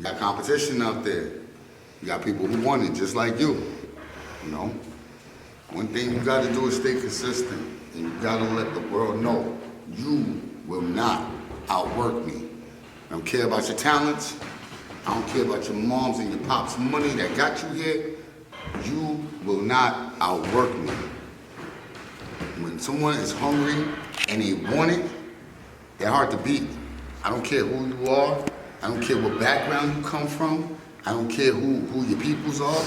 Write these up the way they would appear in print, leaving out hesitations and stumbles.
got competition out there. You got people who want it just like you. You know? One thing you gotta do is stay consistent. And you gotta let the world know you will not outwork me. I don't care about your talents. I don't care about your moms and your pops' money that got you here. You will not outwork me. When someone is hungry and they want it, they're hard to beat. I don't care who you are. I don't care what background you come from. I don't care who your peoples are.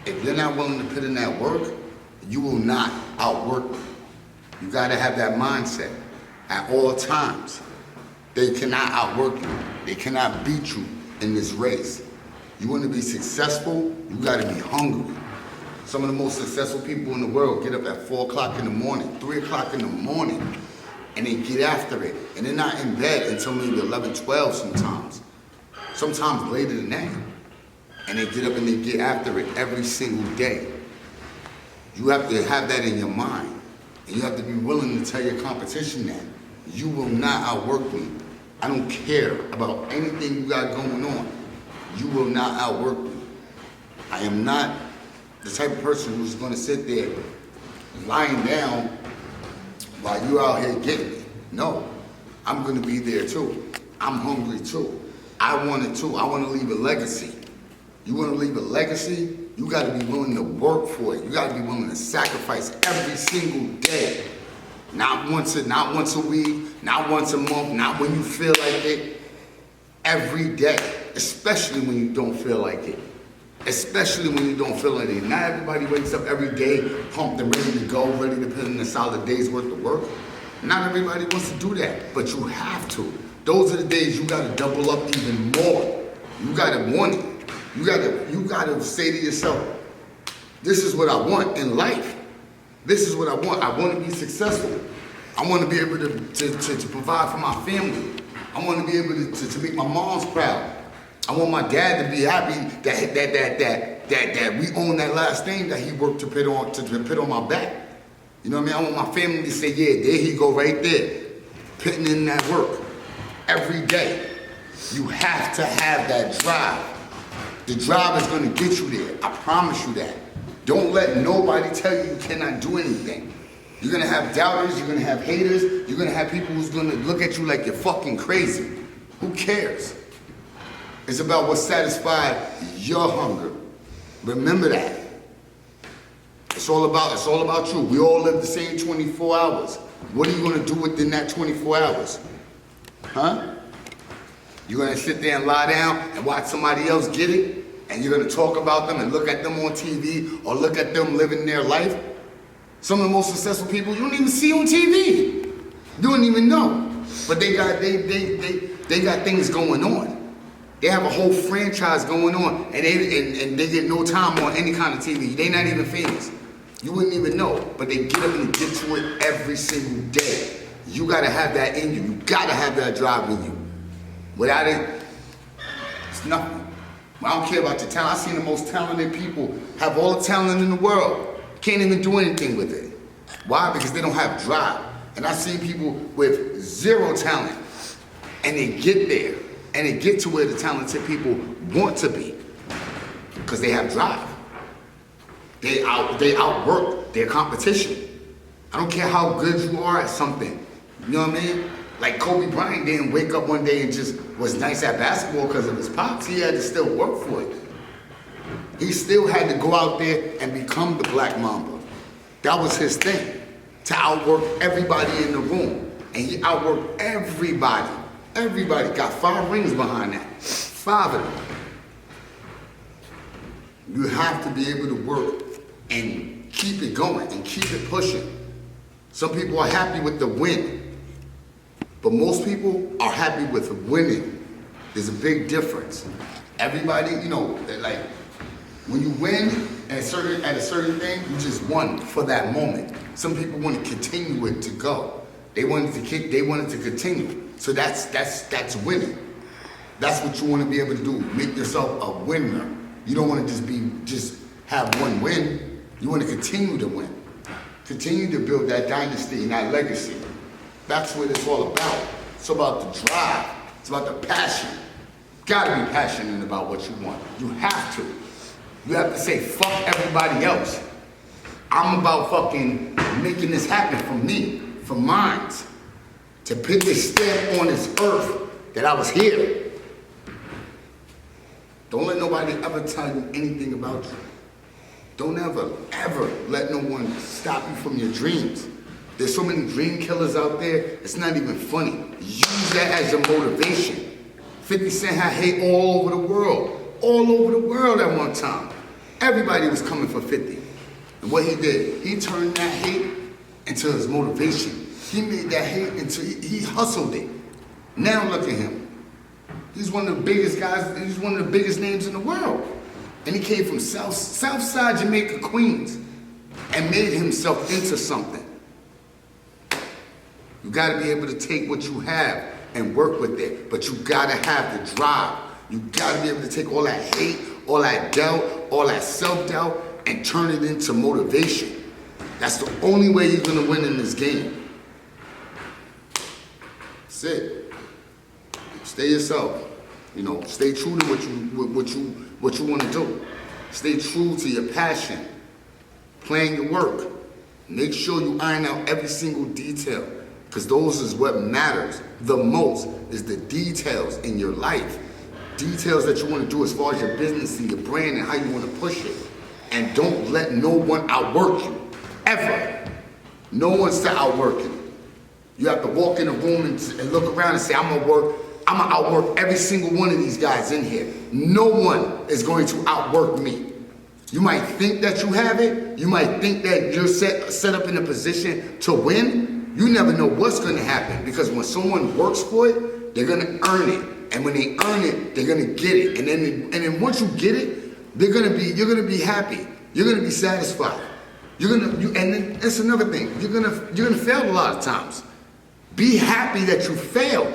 If you're not willing to put in that work, you will not outwork me. You gotta have that mindset at all times. They cannot outwork you. They cannot beat you in this race. You wanna be successful, you gotta be hungry. Some of the most successful people in the world get up at 4 o'clock in the morning, 3 o'clock in the morning, and they get after it. And they're not in bed until maybe 11, 12 sometimes later than that. And they get up and they get after it every single day. You have to have that in your mind. And you have to be willing to tell your competition that you will not outwork me. I don't care about anything you got going on. You will not outwork me. I am not the type of person who's gonna sit there lying down while you're out here getting it. No, I'm gonna be there too. I'm hungry too. I want it too. I wanna leave a legacy. You wanna leave a legacy? You gotta be willing to work for it. You gotta be willing to sacrifice every single day. Not once a week, not once a month, not when you feel like it. Every day, especially when you don't feel like it. Especially when you don't feel like it. Not everybody wakes up every day pumped and ready to go, ready to put in a solid day's worth of work. Not everybody wants to do that, but you have to. Those are the days you gotta double up even more. You gotta want it. You gotta say to yourself, this is what I want in life. This is what I want. I want to be successful. I want to be able to provide for my family. I want to be able to make my moms proud. I want my dad to be happy that we own that last thing that he worked to put on my back. You know what I mean? I want my family to say, yeah, there he go right there, putting in that work every day. You have to have that drive. The drive is going to get you there. I promise you that. Don't let nobody tell you you cannot do anything. You're going to have doubters. You're going to have haters. You're going to have people who's going to look at you like you're fucking crazy. Who cares? It's about what satisfies your hunger. Remember that. It's all about you. We all live the same 24 hours. What are you going to do within that 24 hours? Huh? You're gonna sit there and lie down and watch somebody else get it, and you're gonna talk about them and look at them on TV or look at them living their life. Some of the most successful people you don't even see on TV. You don't even know, but they got things going on. They have a whole franchise going on, and they get no time on any kind of TV. They not even famous. You wouldn't even know, but they get up and get to it every single day. You gotta have that in you. You gotta have that drive in you. Without it, it's nothing. I don't care about your talent. I've seen the most talented people have all the talent in the world. Can't even do anything with it. Why? Because they don't have drive. And I've seen people with zero talent, and they get there, and they get to where the talented people want to be, because they have drive. They outwork their competition. I don't care how good you are at something. You know what I mean? Like Kobe Bryant didn't wake up one day and just was nice at basketball because of his pops. He had to still work for it. He still had to go out there and become the Black Mamba. That was his thing, to outwork everybody in the room. And he outworked everybody. Everybody got 5 rings behind that. 5 of them. You have to be able to work and keep it going and keep it pushing. Some people are happy with the win. But most people are happy with winning. There's a big difference. Everybody, you know, like when you win at a certain thing, you just won for that moment. Some people want to continue it to go. They wanted to continue. So that's winning. That's what you want to be able to do. Make yourself a winner. You don't want to just have one win. You want to continue to win. Continue to build that dynasty and that legacy. That's what it's all about. It's about the drive. It's about the passion. Gotta be passionate about what you want. You have to. You have to say, fuck everybody else. I'm about fucking making this happen for me, for mine. To put this stamp on this earth that I was here. Don't let nobody ever tell you anything about you. Don't ever let no one stop you from your dreams. There's so many dream killers out there, it's not even funny. Use that as your motivation. 50 Cent had hate all over the world at one time. Everybody was coming for 50. And what he did, he turned that hate into his motivation. He made that hate into, he hustled it. Now look at him. He's one of the biggest guys, he's one of the biggest names in the world. And he came from Southside Jamaica, Queens, and made himself into something. You gotta be able to take what you have and work with it, but you gotta have the drive. You gotta be able to take all that hate, all that doubt, all that self-doubt, and turn it into motivation. That's the only way you're gonna win in this game. That's it. Stay yourself. You know, stay true to what you want to do. Stay true to your passion. Plan your work. Make sure you iron out every single detail, because those is what matters the most, is the details in your life. Details that you want to do as far as your business and your brand and how you want to push it. And don't let no one outwork you, ever. No one's to outwork you. You have to walk in a room and look around and say, I'm gonna outwork every single one of these guys in here. No one is going to outwork me. You might think that you have it. You might think that you're set up in a position to win. You never know what's gonna happen, because when someone works for it, they're gonna earn it. And when they earn it, they're gonna get it. And then once you get it, you're gonna be happy. You're gonna be satisfied. And then that's another thing. You're gonna fail a lot of times. Be happy that you failed.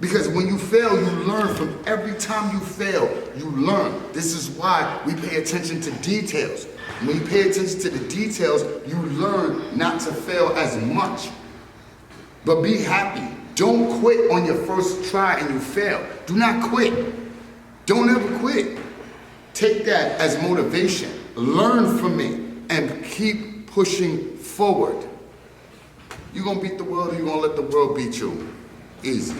Because when you fail, you learn. From every time you fail, you learn. This is why we pay attention to details. When you pay attention to the details, you learn not to fail as much. But be happy. Don't quit on your first try and you fail. Do not quit. Don't ever quit. Take that as motivation. Learn from it and keep pushing forward. You're gonna beat the world, or you're gonna let the world beat you. Easy.